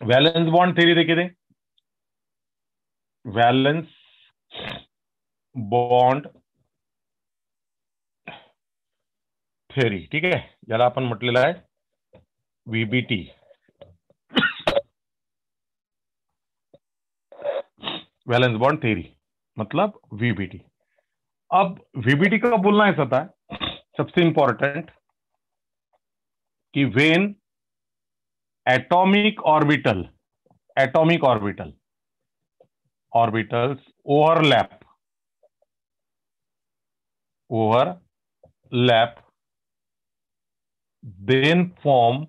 Valence bond theory देखे थे, valence bond theory, ठीक आहे, ज्याला आपण म्हटलेलं आहे व्हीबीटी, वैलेंस बॉन्ड थ्योरी मतलब वीबीटी। अब वीबीटी का बोलना ऐसा था, सबसे इंपॉर्टेंट, कि when atomic orbital, atomic orbital, orbitals overlap, overlap, then form,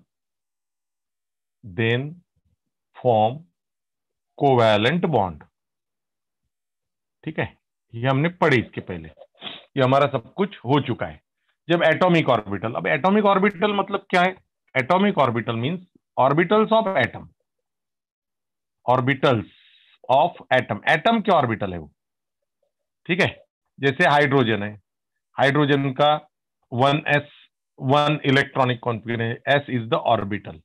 then form covalent bond, ठीक है, ये हमने पढ़ी इसके पहले, ये हमारा सब कुछ हो चुका है। जब एटॉमिक ऑर्बिटल, अब एटॉमिक ऑर्बिटल मतलब क्या है? Atomic orbital means orbitals of atom, orbitals of atom, atom क्या ऑर्बिटल है वो, ठीक है। जैसे हाइड्रोजन है, हाइड्रोजन का 1s, 1 electronic configuration, s is the orbital,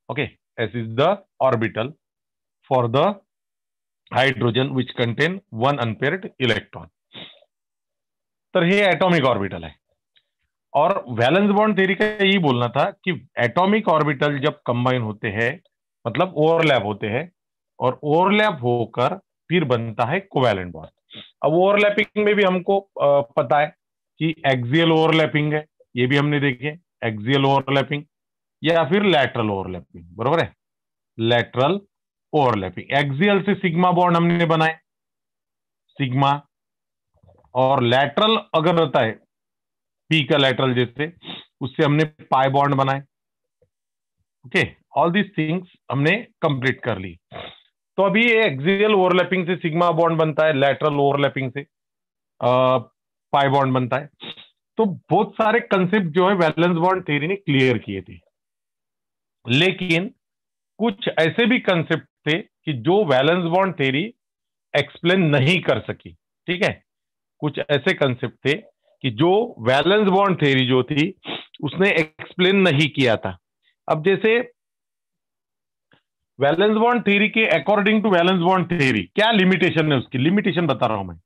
okay, s is the orbital for the hydrogen which contain 1 unpaired electron, तर हे atomic orbital है। और वैलेंस बॉन्ड थ्योरी का यही बोलना था कि एटॉमिक ऑर्बिटल जब कंबाइन होते हैं, मतलब ओवरलैप होते हैं, और ओवरलैप होकर फिर बनता है कोवैलेंट बॉन्ड। अब ओवरलैपिंग में भी हमको पता है कि एक्सियल ओवरलैपिंग है, ये भी हमने देखे, एक्सियल ओवरलैपिंग या फिर लैटरल ओवरलैपिंग, बरोबर है, लैटरल ओवरलैपिंग। एक्सियल से सिग्मा बॉन्ड हमने बनाए, सिग्मा, और लैटरल अगर रहता है पी का लैटरल जैसे, उससे हमने पाई बॉन्ड बनाए, ओके, ऑल दीज थिंग्स हमने कंप्लीट कर ली। तो अभी ये एक्सियल ओवरलैपिंग से सिग्मा बॉन्ड बनता है, लैटरल ओवरलैपिंग से पाई बॉन्ड बनता है। तो बहुत सारे कंसेप्ट जो है वैलेंस बॉन्ड थ्योरी ने क्लियर किए थे, लेकिन कुछ ऐसे भी कंसेप्ट थे कि जो वैलेंस बॉन्ड थ्योरी एक्सप्लेन नहीं कर सकी, ठीक है, कुछ ऐसे कंसेप्ट थे कि जो वैलेंस बॉन्ड थ्योरी जो थी उसने एक्सप्लेन नहीं किया था। अब जैसे वैलेंस बॉन्ड थ्योरी के according to valence bond theory क्या लिमिटेशन है, उसकी लिमिटेशन बता रहा हूं मैं,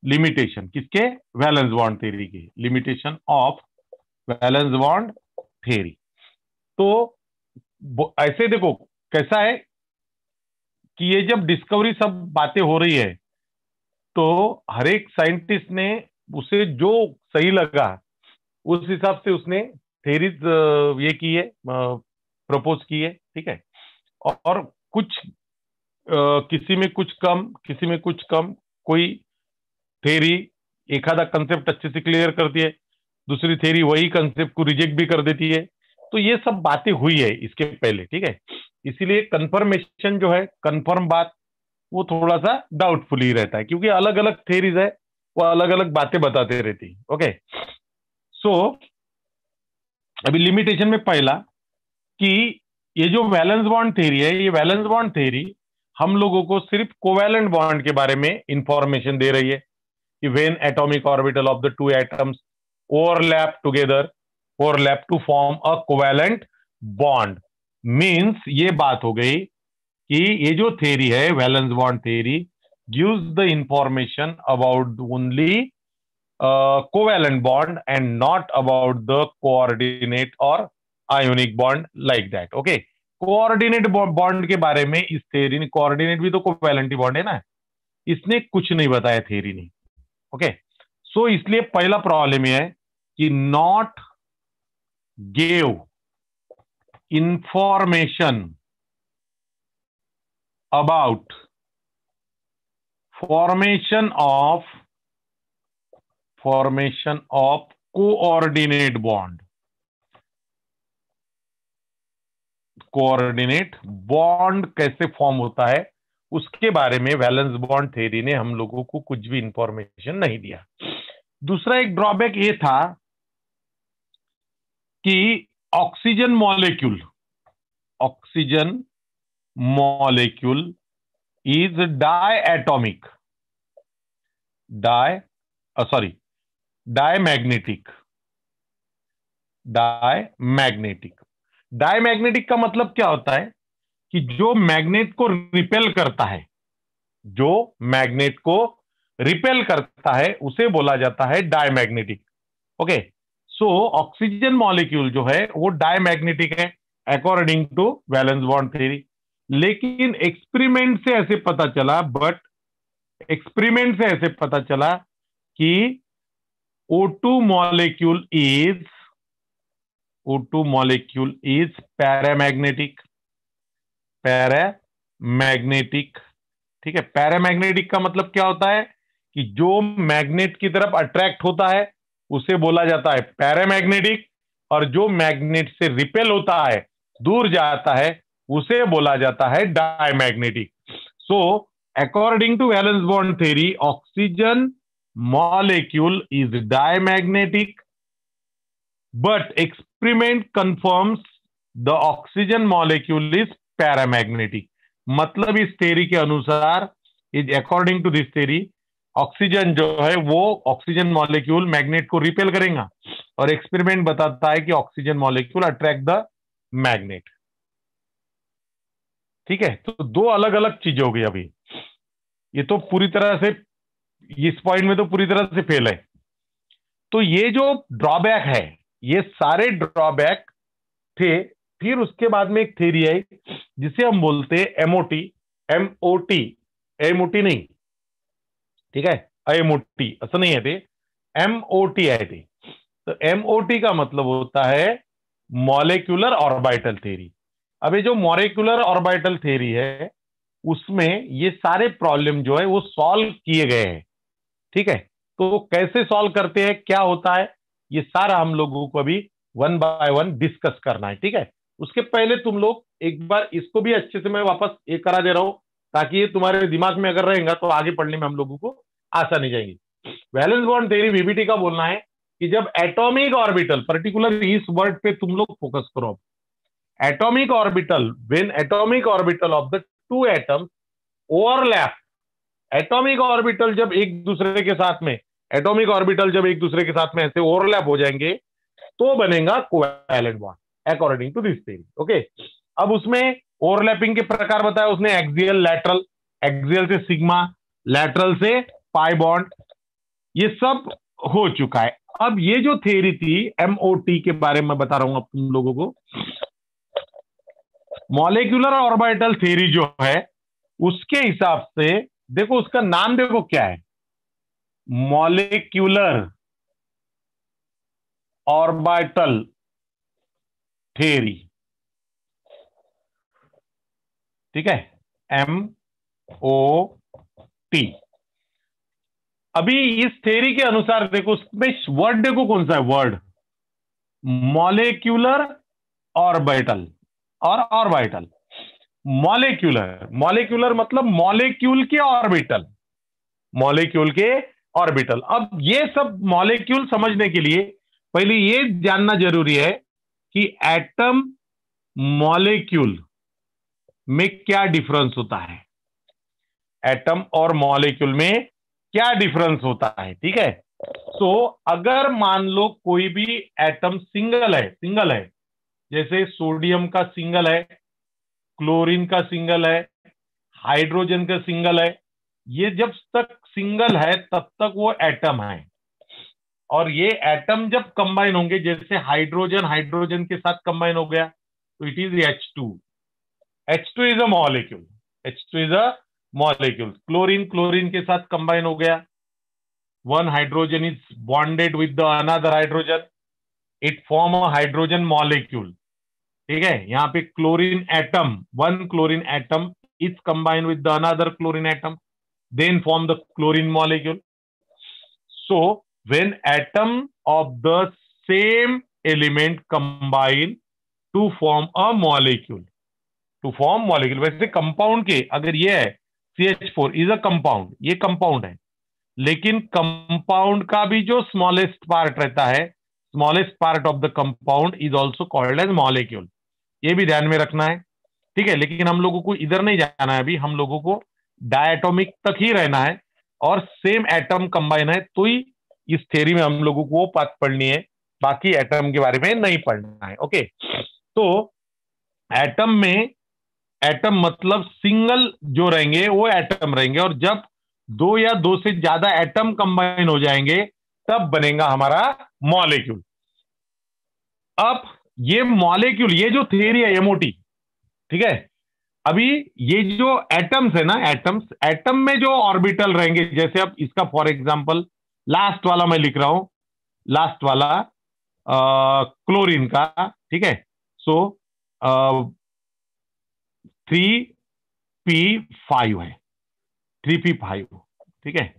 लिमिटेशन किसके? वैलेंस बॉन्ड थ्योरी की, limitation of valence bond theory. तो ऐसे देखो कैसा है कि ये जब डिस्कवरी सब बातें हो रही है, तो हर एक साइंटिस्ट ने उसे जो सही लगा उस हिसाब से उसने थेरीज ये की है, प्रपोज की है, ठीक है। और कुछ किसी में कुछ कम, किसी में कुछ कम, कोई थेरी एखादा कंसेप्ट अच्छे से क्लियर करती है, दूसरी थेरी वही कंसेप्ट को रिजेक्ट भी कर देती है। तो ये सब बातें हुई है इसके पहले, ठीक है, इसीलिए कंफर्मेशन जो है, कंफर्म बात, वो थोड़ा सा डाउटफुल ही रहता है, क्योंकि अलग अलग थेरीज है, वो अलग अलग बातें बताते रहती है, ओके। सो अभी लिमिटेशन में पहला कि ये जो वैलेंस बॉन्ड थ्योरी है, ये वैलेंस बॉन्ड थ्योरी हम लोगों को सिर्फ कोवैलेंट बॉन्ड के बारे में इंफॉर्मेशन दे रही है कि when atomic orbital of the two atoms overlap together, overlap to form a covalent bond, means ये बात हो गई कि ये जो थ्योरी है valence bond theory gives the information about only covalent bond and not about the coordinate or ionic bond like that, okay। Coordinate bond के बारे में इस थ्योरी ने, कोऑर्डिनेट भी तो कोवैलेंट बॉन्ड है ना, इसने कुछ नहीं बताया थ्योरी ने, ओके। सो इसलिए पहला प्रॉब्लम यह है कि not gave information about formation of coordinate bond, coordinate bond कैसे फॉर्म होता है उसके बारे में वैलेंस बॉन्ड थ्योरी ने हम लोगों को कुछ भी इंफॉर्मेशन नहीं दिया। दूसरा एक ड्रॉबैक ये था कि oxygen molecule, oxygen molecule is diatomic, diamagnetic, diamagnetic. Diamagnetic का मतलब क्या होता है कि जो मैग्नेट को रिपेल करता है, जो मैग्नेट को रिपेल करता है उसे बोला जाता है diamagnetic. Okay, so oxygen molecule जो है वो डायमैग्नेटिक है according to valence bond theory. लेकिन एक्सपेरिमेंट से ऐसे पता चला, एक्सपेरिमेंट से ऐसे पता चला कि O2 molecule is O2 molecule is paramagnetic, paramagnetic. ठीक है, पैरामैग्नेटिक का मतलब क्या होता है कि जो मैग्नेट की तरफ अट्रैक्ट होता है उसे बोला जाता है पैरामैग्नेटिक, और जो मैग्नेट से रिपेल होता है, दूर जाता है, उसे बोला जाता है diamagnetic. So according to valence bond theory, oxygen molecule is diamagnetic, but experiment confirms the oxygen molecule is paramagnetic। मतलब इस थ्योरी के अनुसार, is according to this theory, oxygen जो है वो ऑक्सीजन मॉलिक्यूल मैग्नेट को रिपेल करेगा, और एक्सपेरिमेंट बताता है कि oxygen molecule attract the magnet. ठीक है, तो दो अलग अलग चीजें हो गई। अभी ये तो पूरी तरह से, इस पॉइंट में तो पूरी तरह से फेल है। तो ये जो ड्रॉबैक है, ये सारे ड्रॉबैक थे। फिर उसके बाद में एक थ्योरी आई जिसे हम बोलते हैं एमओटी। एमओटी, एमओटी नहीं, ठीक है, एमओटी ऐसा नहीं है थे, एमओटी आए थे। तो एमओटी का मतलब होता है मॉलिक्यूलर ऑर्बिटल थ्योरी। अब ये जो मॉलिक्यूलर ऑर्बिटल थ्योरी है उसमें ये सारे प्रॉब्लम जो है वो सॉल्व किए गए हैं। ठीक है, तो वो कैसे सॉल्व करते हैं, क्या होता है, ये सारा हम लोगों को अभी वन बाय वन डिस्कस करना है। ठीक है, उसके पहले तुम लोग एक बार इसको भी अच्छे से मैं वापस ये करा दे रहा हूं, ताकि ये तुम्हारे दिमाग में अगर रहेगा तो आगे पढ़ने में हम लोगों को आसानी जाएगी। वैलेंस बॉन्ड थ्योरी, वीबीटी का बोलना है कि जब एटॉमिक ऑर्बिटल, पर्टिकुलर इस वर्ड पे तुम लोग फोकस करो, atomic orbital, when atomic orbital of the two atoms overlap, atomic orbital जब एक दूसरे के साथ में, एटॉमिक ऑर्बिटल जब एक दूसरे के साथ में ऐसे ओवरलैप हो जाएंगे तो बनेगा covalent bond according to this theory. Okay, अब उसमें ओवरलैपिंग के प्रकार बताया उसने, एक्सियल, लैटरल, एक्सियल से सिग्मा, लैटरल से पाई बॉन्ड, ये सब हो चुका है। अब ये जो थ्योरी थी एमओटी के बारे में बता रहा हूं अब तुम लोगों को। मॉलिक्यूलर ऑर्बिटल थ्योरी जो है उसके हिसाब से, देखो उसका नाम देखो क्या है, मॉलिक्यूलर ऑर्बिटल थ्योरी। ठीक है, एमओटी। अभी इस थ्योरी के अनुसार देखो उसमें वर्ड देखो कौन सा है, वर्ड मॉलिक्यूलर ऑर्बिटल और ऑर्बिटल। मॉलिक्यूलर, मॉलिक्यूलर मतलब मॉलिक्यूल के ऑर्बिटल, मॉलिक्यूल के ऑर्बिटल। अब ये सब मॉलिक्यूल समझने के लिए पहले ये जानना जरूरी है कि एटम मॉलिक्यूल में क्या डिफरेंस होता है, एटम और मॉलिक्यूल में क्या डिफरेंस होता है। ठीक है, तो अगर मान लो कोई भी एटम सिंगल है, सिंगल है, जैसे सोडियम का सिंगल है, क्लोरीन का सिंगल है, हाइड्रोजन का सिंगल है, ये जब तक सिंगल है तब तक वो एटम है। और ये एटम जब कंबाइन होंगे, जैसे हाइड्रोजन हाइड्रोजन के साथ कंबाइन हो गया तो it is H2। H2 is a molecule, H2 is a molecule. Chlorine chlorine के साथ कंबाइन हो गया, one hydrogen is bonded with the another hydrogen, it form a hydrogen molecule. ठीक है, यहां पे chlorine atom, one chlorine atom is combine with the another chlorine atom, then form the chlorine molecule. So when atom of the same element combine to form a molecule, to form molecule, वैसे compound के अगर ये है CH4 is a compound, ये compound है, लेकिन compound का भी जो स्मॉलेस्ट पार्ट रहता है, smallest part of the compound is also called as molecule. ये भी ध्यान में रखना है। ठीक है, लेकिन हम लोगों को इधर नहीं जाना है, अभी हम लोगों को डायटोमिक तक ही रहना है, और सेम एटम कंबाइन है तो ही इस थ्योरी में हम लोगों को वो बात पढ़नी है, बाकी एटम के बारे में नहीं पढ़ना है। ओके, तो एटम में एटम मतलब सिंगल जो रहेंगे वो एटम रहेंगे, और जब दो या दो से ज्यादा एटम कंबाइन हो जाएंगे तब बनेगा हमारा मॉलिक्यूल। अब ये मॉलिक्यूल, ये जो थियरी है एमओटी, ठीक है, अभी ये जो एटम्स है ना, एटम्स, एटम में जो ऑर्बिटल रहेंगे, जैसे अब इसका फॉर एग्जांपल लास्ट वाला मैं लिख रहा हूं, लास्ट वाला क्लोरीन का, ठीक है। सो 3p5 है, 3p5, ठीक है।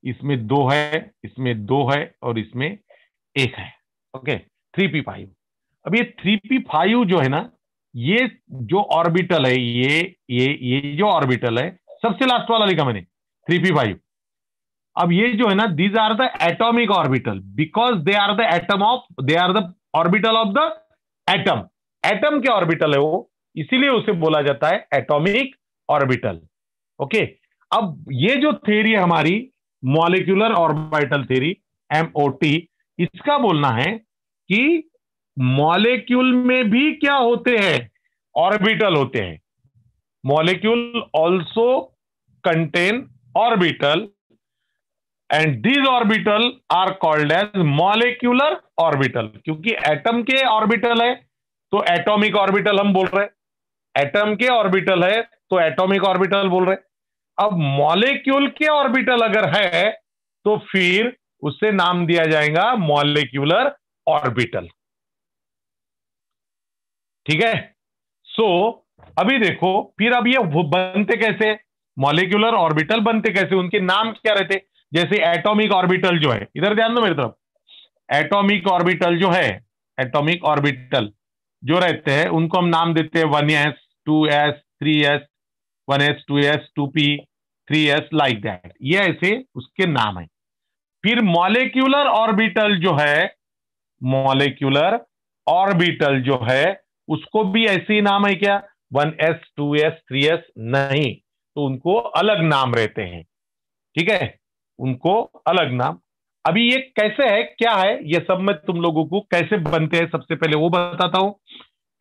इसमें दो है, इसमें दो है, और इसमें एक है। Okay, 3p5। अब ये 3p5 जो है ना, ये जो ऑर्बिटल है, ये जो ऑर्बिटल है, सबसे लास्ट वाला लिखा मैंने 3p5। अब ये जो है ना, these are the atomic orbital, because they are the atom of, they are the orbital of the atom. Atom के ऑर्बिटल है वो, इसीलिए उसे बोला जाता है एटॉमिक ऑर्बिटल। ओके, अब ये जो थ्योरी है हमारी मॉलिक्यूलर ऑर्बिटल थ्योरी, एमओटी, इसका बोलना है कि मॉलिक्यूल में भी क्या होते हैं, ऑर्बिटल होते हैं। Molecule also contain orbital, and these orbital are called as molecular orbital. क्योंकि एटम के ऑर्बिटल है तो एटॉमिक ऑर्बिटल हम बोल रहे हैं, एटम के ऑर्बिटल है तो एटॉमिक ऑर्बिटल बोल रहे हैं। अब मॉलिक्यूल के ऑर्बिटल अगर है तो फिर उससे नाम दिया जाएगा मॉलिक्यूलर ऑर्बिटल, ठीक है। सो अभी देखो, फिर अब ये बनते कैसे, मॉलिक्यूलर ऑर्बिटल बनते कैसे, उनके नाम क्या रहते। जैसे एटॉमिक ऑर्बिटल जो है, इधर ध्यान दो मेरी तरफ, एटॉमिक ऑर्बिटल जो है, एटॉमिक ऑर्बिटल जो रहते हैं उनको हम नाम देते हैं 1s 2s 3s, 1s 2s 2p 3s, like that, ये ऐसे उसके नाम है। फिर मॉलिक्यूलर ऑर्बिटल जो है, मॉलिक्यूलर ऑर्बिटल जो है उसको भी ऐसे ही नाम है क्या, 1s 2s 3s, नहीं, तो उनको अलग नाम रहते हैं, ठीक है, उनको अलग नाम। अभी ये कैसे है, क्या है, ये सब मैं तुम लोगों को कैसे बनते हैं सबसे पहले वो बताता हूं,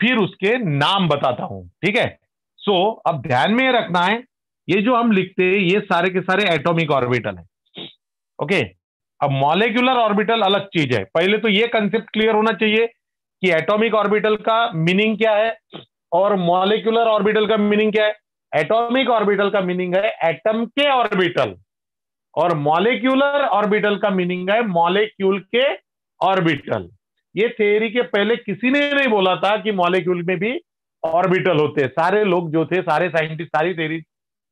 फिर उसके नाम बताता हूं, ठीक है। सो अब ध्यान में रखना है, ये जो हम लिखते हैं ये सारे के सारे एटॉमिक ऑर्बिटल है। ओके, अब मॉलिक्यूलर ऑर्बिटल अलग चीज है। पहले तो ये कंसेप्ट क्लियर होना चाहिए कि एटॉमिक ऑर्बिटल का मीनिंग क्या है और मॉलिक्यूलर ऑर्बिटल का मीनिंग क्या है। एटॉमिक ऑर्बिटल का मीनिंग है एटम के ऑर्बिटल, और मॉलिक्यूलर ऑर्बिटल का मीनिंग है मॉलिक्यूल के ऑर्बिटल। ये थ्योरी के पहले किसी ने नहीं बोला था कि मॉलिक्यूल में भी ऑर्बिटल होते हैं। सारे लोग जो थे, सारे साइंटिस्ट, सारी थ्योरी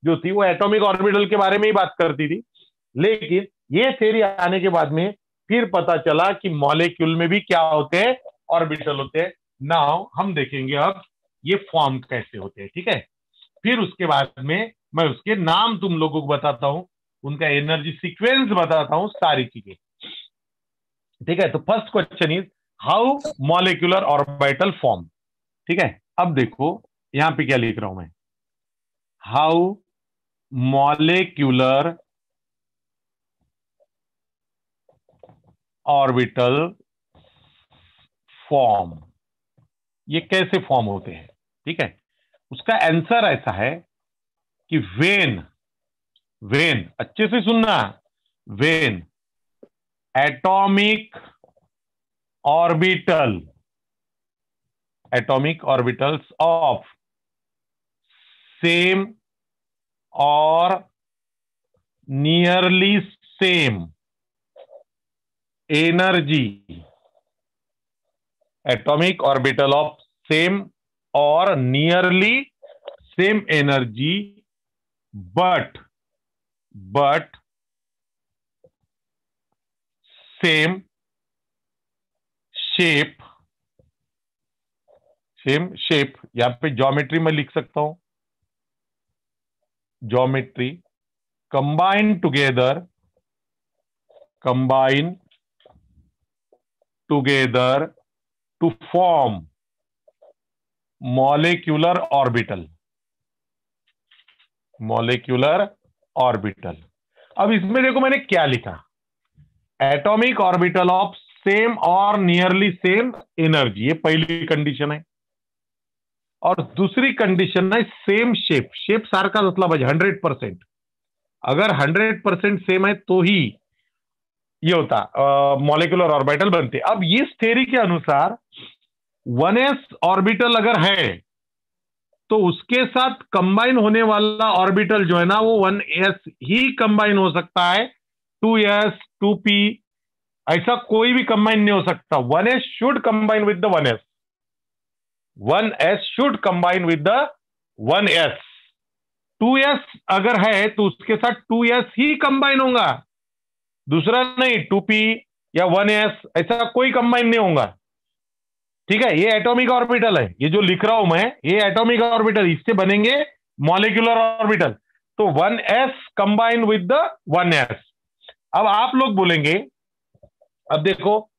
जो थी वो एटॉमिक ऑर्बिटल के बारे में ही बात करती थी। लेकिन ये थ्योरी आने के बाद में फिर पता चला कि मॉलिक्यूल में भी क्या होते हैं, ऑर्बिटल होते हैं। नाउ हम देखेंगे अब ये फॉर्म कैसे होते हैं, ठीक है। फिर उसके बाद में मैं उसके नाम तुम लोगों को बताता हूं, उनका एनर्जी सीक्वेंस बताता हूं, सारी चीजें, ठीक है। तो first question is how molecular orbital form, ठीक है। अब देखो यहां पे क्या लिख रहा हूं मैं, हाउ मॉलिक्यूलर ऑर्बिटल फॉर्म, ये कैसे फॉर्म होते हैं, ठीक है। उसका आंसर ऐसा है कि वेन, वेन अच्छे से सुनना, when atomic orbital, atomic orbitals of same और nearly same energy, atomic orbital of same और nearly same energy but same shape, same shape, यहां पे ज्योमेट्री में लिख सकता हूं, geometry, combine together to form molecular orbital, molecular orbital. अब इसमें देखो मैंने क्या लिखा, एटॉमिक ऑर्बिटल ऑफ सेम और नियरली सेम एनर्जी, ये पहली कंडीशन है। और दूसरी कंडिशन है सेम शेप, शेप सारखाच असला पाहिजे 100%. अगर 100% सेम है तो ही ये होता मॉलिक्यूलर ऑर्बिटल बनते. अब इस थ्योरी के अनुसार 1s ऑर्बिटल अगर है तो उसके साथ कंबाइन होने वाला ऑर्बिटल जो है ना वो 1s ही कंबाइन हो सकता है. 2s 2p ऐसा कोई भी कंबाइन नहीं हो सकता. 1s should combine with the 1s. 1s should combine with the 1s. 2s अगर है तो उसके साथ 2s ही कंबाइन होगा, दूसरा नहीं. 2p या 1s ऐसा कोई कंबाइन नहीं होगा. ठीक है, ये एटॉमिक ऑर्बिटल है. ये जो लिख रहा हूं मैं ये एटॉमिक ऑर्बिटल, इससे बनेंगे मॉलिक्यूलर ऑर्बिटल. तो 1s combine with the 1s. अब आप लोग बोलेंगे, अब देखो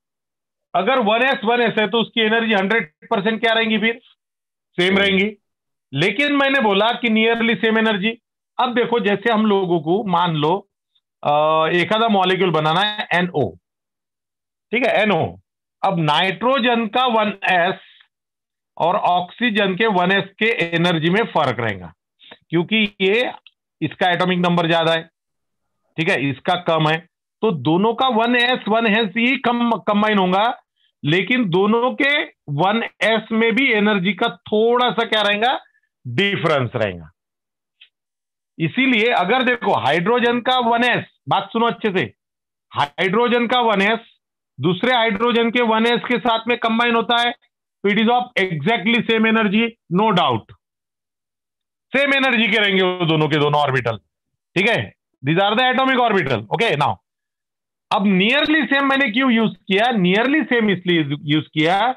अगर 1s है तो उसकी एनर्जी 100% क्या रहेंगी, फिर सेम रहेंगी. लेकिन मैंने बोला कि नियरली सेम एनर्जी. अब देखो जैसे हम लोगों को मान लो एखादा मॉलिक्यूल बनाना है NO. ठीक है, NO. अब नाइट्रोजन का 1s और ऑक्सीजन के 1s के एनर्जी में फर्क रहेगा, क्योंकि ये इसका एटॉमिक नंबर ज्यादा है, ठीक है, इसका कम है. तो दोनों का 1s ही कंबाइन होगा, लेकिन दोनों के 1s में भी एनर्जी का थोड़ा सा क्या रहेगा, डिफरेंस रहेगा. इसीलिए अगर देखो हाइड्रोजन का 1s, बात सुनो अच्छे से, हाइड्रोजन का 1s दूसरे हाइड्रोजन के 1s के साथ में कंबाइन होता है तो it is of exactly same energy, no doubt. Same energy के रहेंगे वो दोनों के दोनों ऑर्बिटल. ठीक है, these are the atomic orbital. Okay, now अब नियरली सेम मैंने क्यों यूज किया, नियरली सेम इसलिए यूज किया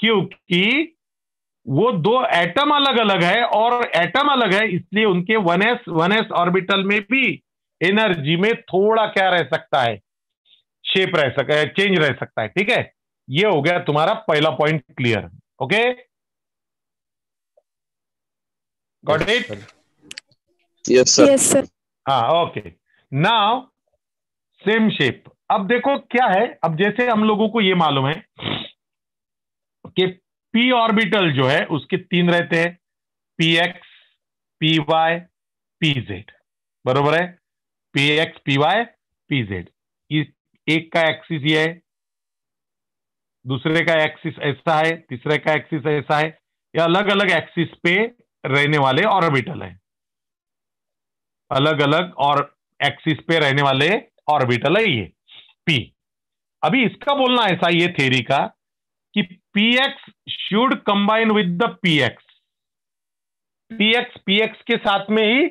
क्योंकि वो दो एटम अलग अलग है, और एटम अलग है इसलिए उनके 1s ऑर्बिटल में भी एनर्जी में थोड़ा क्या रह सकता है, शेप रह सकता है, चेंज रह सकता है. ठीक है, ये हो गया तुम्हारा पहला point clear. Okay, got it? Yes sir. Yes sir. हाँ, ओके. Now same shape. अब देखो क्या है, अब जैसे हम लोगों को ये मालूम है कि p ऑर्बिटल जो है उसके 3 रहते हैं, px py pz. बरोबर है, px py pz. एक का एक्सिस ये है, दूसरे का एक्सिस ऐसा है, तीसरे का एक्सिस ऐसा है. ये अलग अलग एक्सिस पे रहने वाले ऑर्बिटल है, अलग अलग और एक्सिस पे रहने वाले ऑर्बिटल है ये p. अभी इसका बोलना ऐसा ये थ्योरी का कि px should combine with the px. px के साथ में ही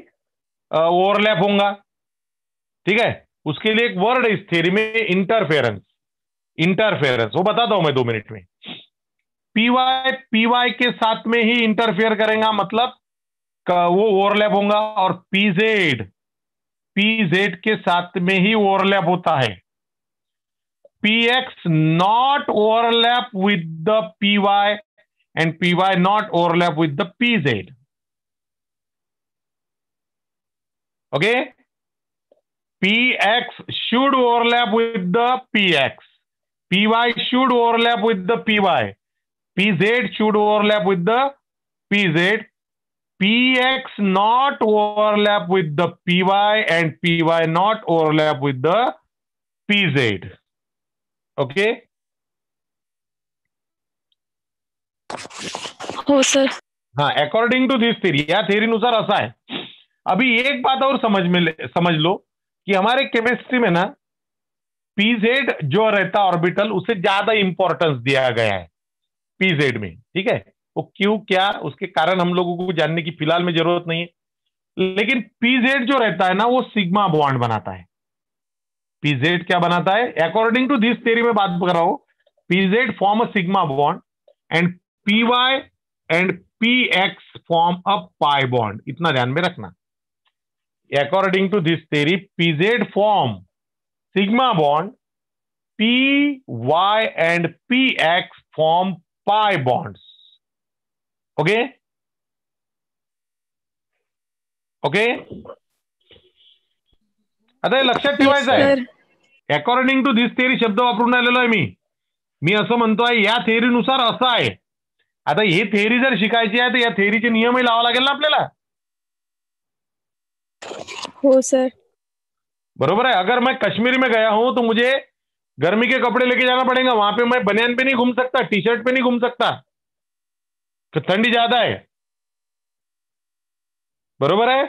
ओवरलैप होगा. ठीक है, उसके लिए एक वर्ड है इस थ्योरी में, इंटरफेरेंस. इंटरफेरेंस वो बताता हूं मैं 2 मिनट में. py के साथ में ही इंटरफेयर करेगा, मतलब वो ओवरलैप होगा. और pz के साथ में ही ओवरलैप होता है. px not overlap with the py and py not overlap with the pz. Okay, px should overlap with the px, py should overlap with the py, pz should overlap with the pz. px not overlap with the py and py not overlap with the pz. Okay, हो sir. हाँ, according to this theory, या theory अनुसार ऐसा है. अभी एक बात और समझ लो कि हमारे केमिस्ट्री में ना pz जो रहता ऑर्बिटल उसे ज्यादा इंपॉर्टेंस दिया गया है pz में. ठीक है, वो क्यों क्या उसके कारण हम लोगों को जानने की फिलहाल में जरूरत नहीं है, लेकिन pz जो रहता है ना वो सिग्मा बॉन्ड बनाता है. pz क्या बनाता है, अकॉर्डिंग टू दिस थ्योरी में बात कर रहा हूं. pz form a sigma bond and py and px form a pi bond. इतना ध्यान में रखना. According to this theory pz form sigma bond, py and px form pi bonds. Okay okay, आता हे लक्षात ठेवायचं आहे. Sir. According to this theory शब्द वापरून राहिलेलो आहे मी असं म्हणतोय या थ्योरीनुसार असं आहे आता ही थेअरी जर शिकायची आहे तर या थेअरीचे नियमही लावा लागेल ना आपल्याला. हो सर. बरोबर है. अगर मैं कश्मीर में गया हूं तो मुझे गर्मी के कपड़े लेके जाना पड़ेगा. वहां पे मैं बनियान पे नहीं घूम सकता, टी शर्ट पे नहीं घूम सकता, तो थंडी ज्यादा आहे. बरोबर आहे.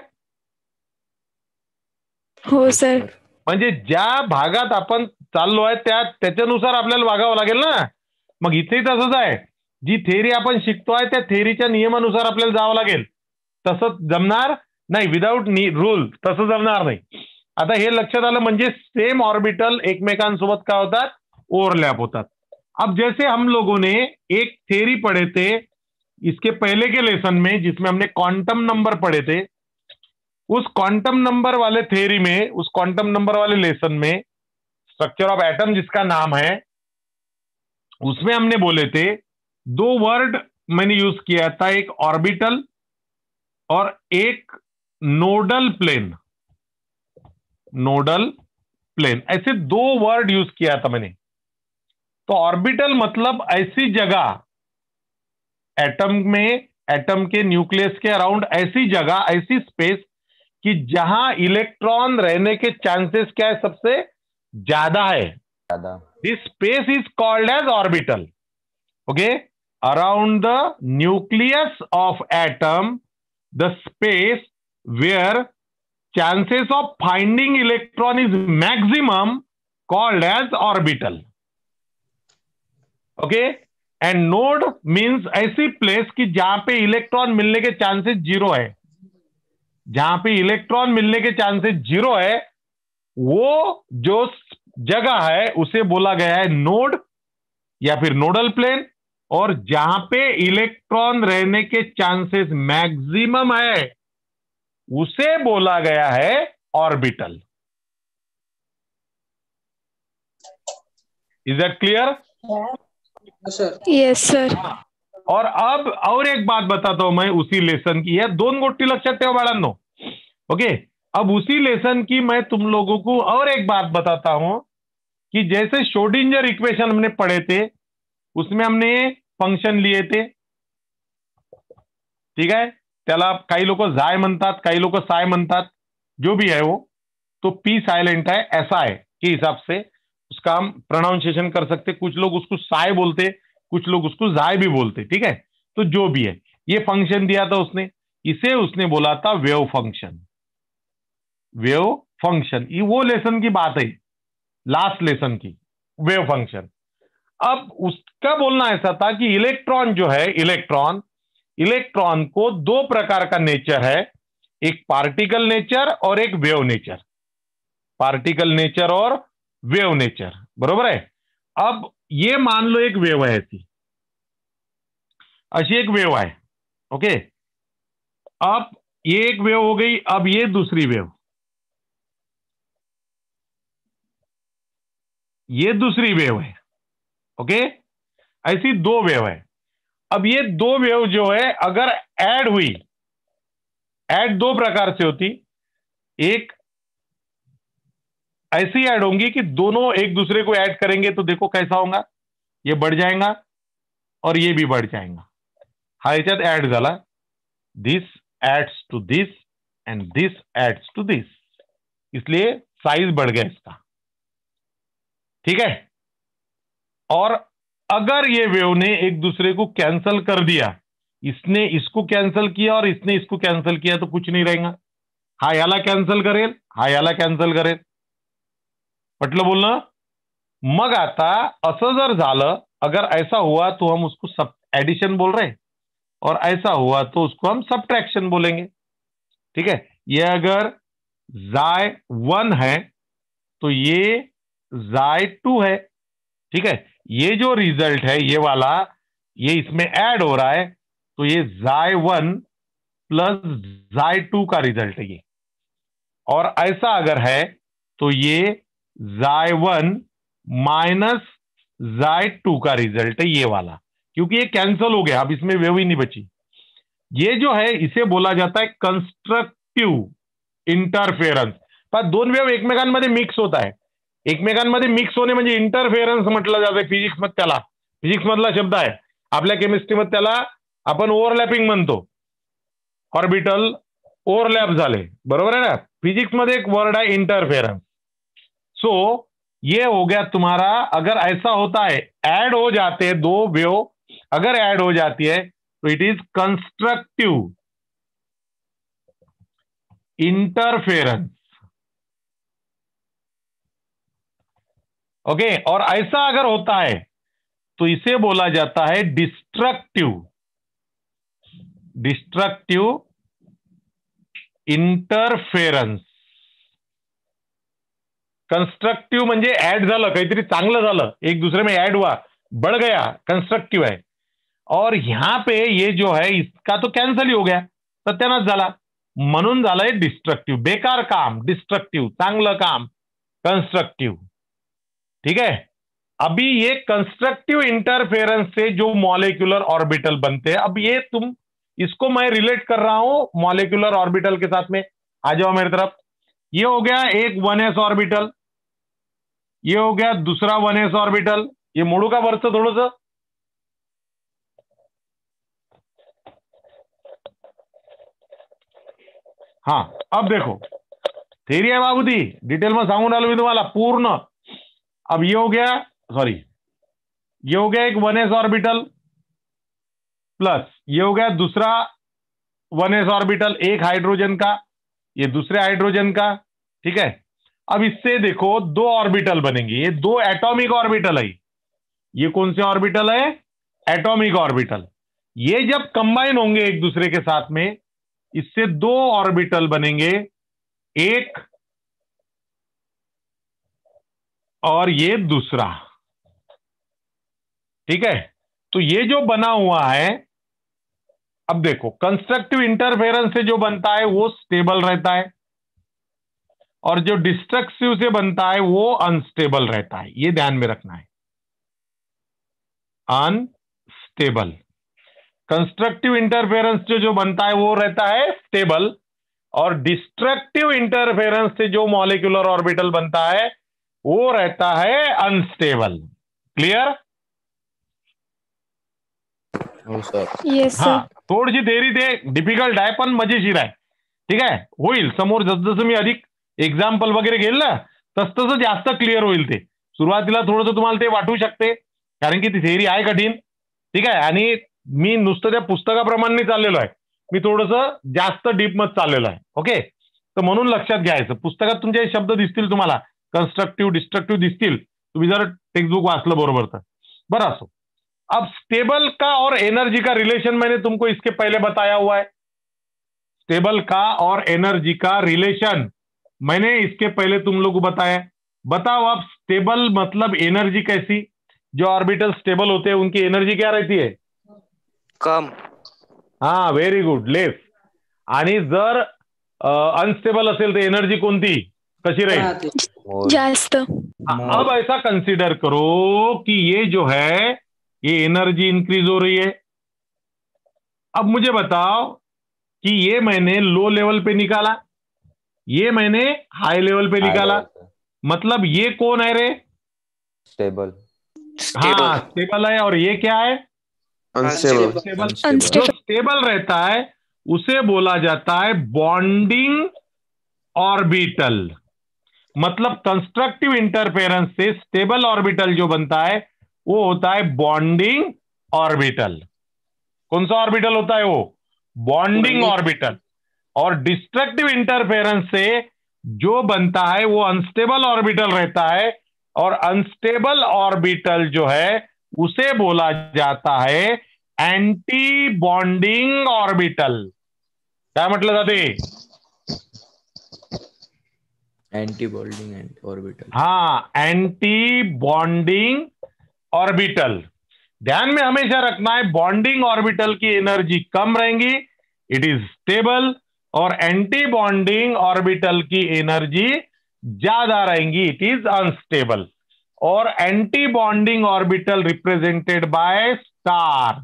हो सर. म्हणजे ज्या भागात आपण चाललो आहे त्याच्यानुसार आपल्याला वागावं लागेल ना. मग इथेही तसंच आहे. जी थेअरी आपण शिकतोय त्या थेअरीच्या नियमानुसार आपल्याला जावं लागेल. तसं जमणार नाही. विदाउट रूल तसं जमणार नाही. आता हे लक्षात आलं म्हणजे सेम ऑर्बिटल एकमेकांसोबत काय होतात, ओव्हरलॅप होतात. अब जैसे हम लोगों ने एक थ्योरी पढ़े थे इसके पहले के लेसन में, जिसमें हमने क्वांटम नंबर पढ़े थे, उस क्वांटम नंबर वाले थ्योरी में, उस क्वांटम नंबर वाले लेसन में स्ट्रक्चर ऑफ एटम जिसका नाम है, उसमें हमने बोले थे दो वर्ड मैंने यूज किया था, एक ऑर्बिटल और एक नोडल प्लेन. नोडल प्लेन, ऐसे दो वर्ड यूज किया था मैंने. तो ऑर्बिटल मतलब ऐसी जगह एटम में, एटम के न्यूक्लियस के अराउंड ऐसी जगह, ऐसी स्पेस कि जहां इलेक्ट्रॉन रहने के चांसेस क्या है, सबसे ज्यादा है. This space is called as orbital. Okay. Around the nucleus of atom, the space where chances of finding electron is maximum called as orbital. Okay. And node means ऐसी प्लेस कि जहां पे इलेक्ट्रॉन मिलने के चांसेस जीरो है. जहां पे electron मिलने के चांसेस जीरो है, वो जो जगह है उसे बोला गया है नोड या फिर नोडल प्लेन. और जहां पे इलेक्ट्रॉन रहने के चांसेस मैक्सिमम है उसे बोला गया है orbital. Is that clear? Yes sir. और अब और एक बात बताता हूं मैं उसी लेसन की. या दोन गोष्टी लक्षात ठेवा बाळांनो. ओके. अब उसी लेसन की मैं तुम लोगों को और एक बात बताता हूं कि जैसे श्रोडिंगर इक्वेशन हमने पढ़े थे, उसमें हमने फंक्शन लिए थे. ठीक है. त्याला काही लोक जाय म्हणतात, काही लोक साय म्हणतात, जो भी है वो. तो पी साइलेंट है, ऐसा है के हिसाब से उसका हम प्रोनाउंसिएशन कर सकते. कुछ लोग उसको साय बोलते, कुछ लोग उसको जाय भी बोलते. ठीक है. तो जो भी है, ये फंक्शन दिया था उसने, इसे उसने बोला था वेव फंक्शन. वेव फंक्शन, ये वो लेसन की बात है, लास्ट लेसन की, वेव फंक्शन. अब उसका बोलना ऐसा था कि इलेक्ट्रॉन जो है, इलेक्ट्रॉन को दो प्रकार का नेचर है, एक पार्टिकल नेचर और एक वेव नेचर. पार्टिकल नेचर और वेव नेचर. बरोबर है. अब ये मान लो एक वेव है, ऐसी अशी एक वेव है. ओके. अब ये एक वेव हो गई. अब ये दूसरी वेव, ये दूसरी वेव है. ओके. ऐसी दो वेव है. अब ये दो वेव जो है अगर ऐड हुई, ऐड दो प्रकार से होती. एक ऐसी ऐड होंगी कि दोनों एक दूसरे को ऐड करेंगे तो देखो कैसा होगा, ये बढ़ जाएगा और ये भी बढ़ जाएगा. हा याच्यात ऐड झाला. This adds to this and this adds to this, इसलिए साइज बढ़ गया इसका. ठीक है. और अगर ये वेव ने एक दूसरे को कैंसिल कर दिया, इसने इसको कैंसिल किया और इसने इसको कैंसिल किया, तो कुछ नहीं रहेगा. हा याला कॅन्सल करेल, हा याला कॅन्सल करेल. पटलं बोलणं. मग आता असं जर झालं, अगर ऐसा हुआ तो हम उसको सब एडिशन बोल रहे हैं, और ऐसा हुआ तो उसको हम सबट्रैक्शन बोलेंगे. ठीक है. ये अगर जाय 1 है तो ये जाय 2 है. ठीक है. ये जो रिजल्ट है ये वाला, ये इसमें ऐड हो रहा है, तो ये जाय 1 प्लस जाय 2 का रिजल्ट है ये. और ऐसा अगर है तो ये जाय 1 माइनस जाय 2 का रिजल्ट है ये वाला, क्योंकि ये कैंसिल हो गया. अब इसमें वेव ही नहीं बची. ये जो है इसे बोला जाता है कंस्ट्रक्टिव इंटरफेरन्स. पण दोन वेव एकमेकांमध्ये मिक्स होत आहे. एकमेकांमध्ये मिक्स होणे म्हणजे इंटरफेरन्स म्हटलं जातं फिजिक्स मध्ये. त्याला फिजिक्स मधला शब्द आहे. आपल्या केमिस्ट्रीमध्ये त्याला आपण ओव्हरलॅपिंग म्हणतो. ऑर्बिटल ओव्हरलॅप झाले, बरोबर है ना. फिजिक्स में एक वर्ड है इंटरफेरेंस. सो ये हो गया तुम्हारा. अगर ऐसा होता है, ऐड हो जाते हैं दो वेव, अगर ऐड हो जाती है तो it is constructive interference. Okay, और ऐसा अगर होता है तो इसे बोला जाता है डिस्ट्रक्टिव इंटरफेरेंस. कंस्ट्रक्टिव म्हणजे ऍड झालं, काहीतरी चांगलं झालं, एक दूसरे में ऐड हुआ, बढ़ गया, कंस्ट्रक्टिव है. और यहां पे ये जो है इसका तो कैंसल ही हो गया, सत्यानाश झाला, म्हणून झालंय डिस्ट्रक्टिव. बेकार काम डिस्ट्रक्टिव, चांगलं काम कंस्ट्रक्टिव. ठीक है. अभी ये कंस्ट्रक्टिव इंटरफेरेंस से जो मॉलिक्यूलर ऑर्बिटल बनते हैं, अब ये तुम इसको मैं रिलेट कर रहा हूं मॉलिक्यूलर ऑर्बिटल के साथ में. आ जाओ मेरी तरफ. ये हो गया एक 1s ऑर्बिटल, ये हो गया दूसरा 1s ऑर्बिटल. ये मोड़ू का वर्ष थोडं. हाँ, अब देखो थेरी है बाबूजी, डिटेल में सांगून आलो मी तुम्हाला पूर्ण. अब ये हो गया, सॉरी, ये हो गया एक 1s ऑर्बिटल प्लस ये हो गया दूसरा 1s ऑर्बिटल, एक हाइड्रोजन का, ये दूसरे हाइड्रोजन का. ठीक है. अब इससे देखो दो ऑर्बिटल बनेंगे, ये दो एटॉमिक ऑर्बिटल है. ये कौन से ऑर्बिटल है? Atomic orbital. ये जब कंबाइन होंगे एक दूसरे के साथ में, इससे दो ऑर्बिटल बनेंगे, एक और ये दूसरा. ठीक है. तो ये जो बना हुआ है, अब देखो कंस्ट्रक्टिव इंटरफेरेंस से जो बनता है वो स्टेबल रहता है, और जो डिस्ट्रक्टिव से बनता है वो अनस्टेबल रहता है. ये ध्यान में रखना है. अनस्टेबल. कंस्ट्रक्टिव इंटरफेरेंस से जो बनता है वो रहता है स्टेबल, और डिस्ट्रक्टिव इंटरफेरेंस से जो मॉलिक्यूलर ऑर्बिटल बनता है वो रहता है अनस्टेबल. क्लियर? Yes sir. हाँ, थोडीशी थेरी ते डिफिकल्ट आहे पण मजेशीर आहे. ठीक आहे. होईल समोर जसं मी अधिक एक्झाम्पल वगैरे घेईल ना, तसं जास्त क्लिअर होईल. ते सुरुवातीला थोडंसं तुम्हाला ते वाटू शकते, कारण की ती थेरी आहे कठीण. ठीक आहे. आणि मी नुसतं त्या पुस्तकाप्रमाणे चाललेलो आहे, मी थोडंसं जास्त डीप मध्ये चाललेलो आहे. ओके. तर म्हणून लक्षात घ्यायचं, पुस्तकात तुमचे शब्द दिसतील तुम्हाला, कंस्ट्रक्टिव्ह डिस्ट्रक्टिव्ह दिसतील, तुम्ही जर टेक्स्टबुक वाचलं बरोबर तर. बरं असो. अब स्टेबल का और एनर्जी का रिलेशन मैंने तुमको इसके पहले बताया हुआ है. स्टेबल का और एनर्जी का रिलेशन मैंने इसके पहले तुम लोग को बताया. बताओ अब स्टेबल मतलब एनर्जी कैसी? जो ऑर्बिटल स्टेबल होते हैं उनकी एनर्जी क्या रहती है? कम. हाँ, व्हेरी गुड, लेस. आणि जर अनस्टेबल असेल तर एनर्जी कोणती, कशी राहील? जास्त. अब ऐसा कंसीडर करो कि ये जो है ये एनर्जी इंक्रीज हो रही है. अब मुझे बताओ कि ये मैंने लो लेवल पे निकाला, ये मैंने हाई लेवल पे निकाला, मतलब ये कौन है रे? स्टेबल. हाँ, स्टेबल है. और ये क्या है? अनस्टेबल. जो स्टेबल रहता है उसे बोला जाता है बॉन्डिंग ऑर्बिटल. मतलब कंस्ट्रक्टिव इंटरफेरेंस से स्टेबल ऑर्बिटल जो बनता है वो होता है बॉन्डिंग ऑर्बिटल. कौन सा ऑर्बिटल होता है वो? Bonding orbital. और डिस्ट्रक्टिव इंटरफेरेंस से जो बनता है वो अनस्टेबल ऑर्बिटल रहता है, और अनस्टेबल ऑर्बिटल जो है उसे बोला जाता है एंटी बॉन्डिंग ऑर्बिटल. क्या म्हटलं जाते? Anti bonding orbital. हाँ, एंटी बॉन्डिंग ऑर्बिटल. ध्यान में हमेशा रखना है, बॉन्डिंग ऑर्बिटल की एनर्जी कम रहेंगी, इट इज स्टेबल, और एंटी बॉन्डिंग ऑर्बिटल की एनर्जी ज्यादा रहेंगी, इट इज अनस्टेबल. और anti bonding orbital represented by star.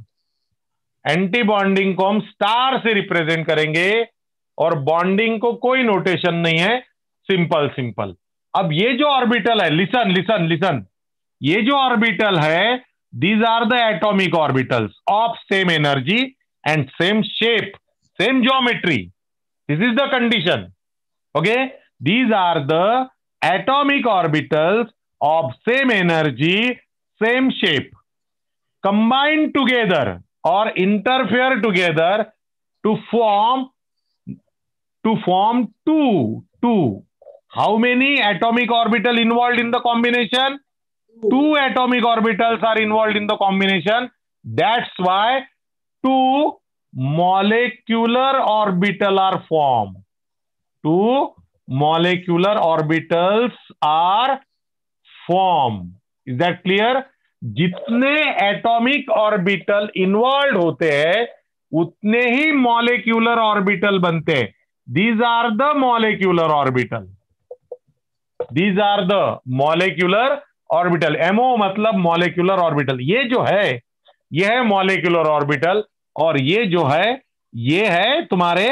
Anti bonding को हम स्टार से रिप्रेजेंट करेंगे, और बॉन्डिंग को कोई नोटेशन नहीं है, सिंपल सिंपल. अब ये जो ऑर्बिटल है, लिसन लिसन लिसन, ये जो ऑर्बिटल है These are the atomic orbitals of same energy and same shape, same geometry. This is the condition. Okay, these are the atomic orbitals of same energy, same shape, combine together or interfere together to form two. How many atomic orbital involved in the combination? Two atomic orbitals are involved in the combination. That's why two molecular orbital are formed. Two molecular orbitals are formed. Is that clear? जितने atomic orbital involve होते हैं उतने ही molecular orbital बनते हैं. These are the molecular orbital. These are the molecular orbital. MO मतलब molecular orbital. ये जो है ये है मॉलिक्यूलर ऑर्बिटल और ये जो है ये है तुम्हारे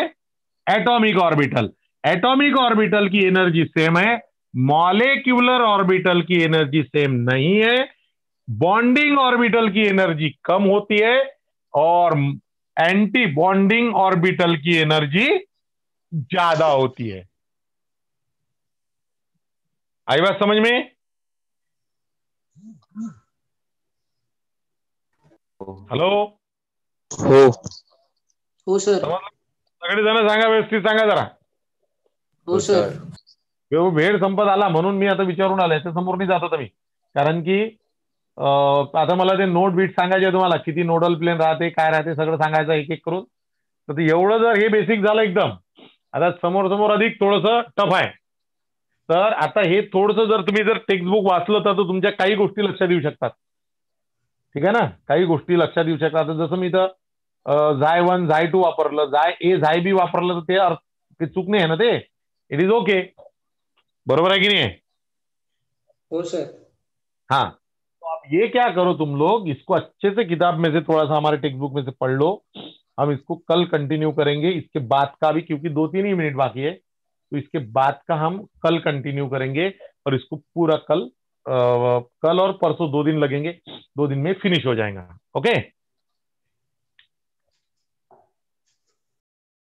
एटॉमिक ऑर्बिटल. एटॉमिक ऑर्बिटल की एनर्जी सेम है, मॉलिक्यूलर ऑर्बिटल की एनर्जी सेम नहीं है. बॉन्डिंग ऑर्बिटल की एनर्जी कम होती है और एंटी बॉन्डिंग ऑर्बिटल की एनर्जी ज्यादा होती है. आई बात समझ में? हॅलो हो सर. सगळे जण सांगा, व्यवस्थित सांगा जरा. हो सर. वेळ संपत आला म्हणून मी आता विचारून आलोय. त्या समोर नाही जात होता मी, कारण की आता मला ते नोड बीट सांगायचे तुम्हाला, किती नोडल प्लेन राहते, काय राहते, सगळं सांगायचं एक एक करून. तर ते एवढं जर हे बेसिक झालं एकदम, आता समोर समोर अधिक थोडंसं टफ आहे. तर आता हे थोडंसं जर तुम्ही जर टेक्स्टबुक वाचलं तर तुमच्या काही गोष्टी लक्षात येऊ शकतात. ठीक आहे ना, काही गोष्टी लक्षात येऊ शकतात. आता जसं मी इथं झाय 1 झाय 2 वापरलं, झाय ए झाय बी वापरलं तर ते चूक नाही आहे ना, ते इट इज ओके. बरोबर है कि नहीं है? हो सर. हाँ, तो आप ये क्या करो तुम लोग, इसको अच्छे से किताब में से थोड़ा सा हमारे टेक्स्ट बुक में से पढ़ लो. हम इसको कल कंटिन्यू करेंगे, इसके बाद का भी, क्योंकि 2-3 ही मिनट बाकी है, तो इसके बाद का हम कल कंटिन्यू करेंगे और इसको पूरा कल और परसों 2 दिन लगेंगे, 2 दिन में फिनिश हो जाएगा. ओके.